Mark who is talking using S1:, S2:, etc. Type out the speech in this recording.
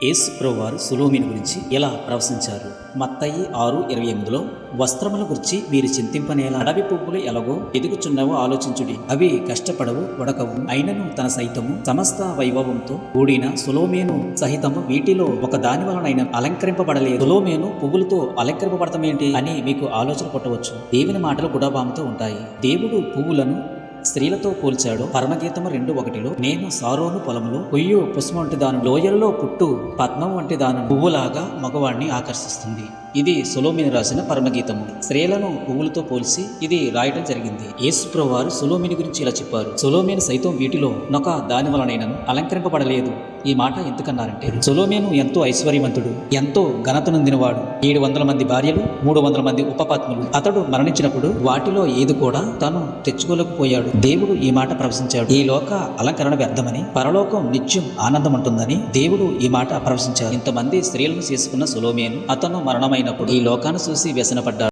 S1: యేసు ప్రభువారు సొలొమోను గురించి ఇలా ప్రవశించారు. మత్తయి 6:28లో వస్త్రముల గురించి మీరు చింతింపనేలా, అడవి పువ్వులు ఎలాగో ఎదుగుచున్నవో ఆలోచించుడి, అవి కష్టపడవు ఉడకవు, అయినను తన సైతము సమస్త వైభవంతో కూడిన సొలొమోను సహితము వీటిలో ఒక దాని వలనైనా అలంకరింపబడలేదు. సొలొమోను పువ్వులతో అలంకరింపబడటమేంటి అని మీకు ఆలోచన పుట్టవచ్చు. దేవుని మాటలు గుడాబాముతో ఉంటాయి. దేవుడు పువ్వులను స్త్రీలతో పోల్చాడు. పరమగీతము 2:1లో నేను సారోను పొలములో కొయ్యు పుష్పం వంటి దాను, లోయలలో పుట్టు పద్మం వంటి దాను పువ్వులాగా మగవాణ్ణి ఆకర్షిస్తుంది. ఇది సొలొమోను రాసిన పరమగీతము. స్త్రీలను పువ్వులతో పోల్చి ఇది రాయటం జరిగింది. యేసు ప్రభువారు సొలొమోను గురించి ఇలా చెప్పారు, సొలొమోను సైతం వీటిలో నొక దాని వలనైనను అలంకరింపబడలేదు. ఈ మాట ఎందుకన్నారంటే, సొలొమోను ఎంతో ఐశ్వర్యవంతుడు, ఎంతో ఘనత నొందినవాడు. 700 మంది భార్యలు, 300 మంది ఉపపత్నులు. అతడు మరణించినప్పుడు వాటిలో ఏది కూడా తను తెచ్చుకోలేకపోయాడు. దేవుడు ఈ మాట ప్రవశించాడు, ఈ లోక అలంకరణ వ్యర్థమని, పరలోకం నిత్యం ఆనందం ఉంటుందని దేవుడు ఈ మాట ప్రవశించారు. ఇంతమంది స్త్రీలను చేసుకున్న సొలొమోను అతను మరణమైనప్పుడు ఈ లోకాన్ని చూసి వ్యసనపడ్డాడు.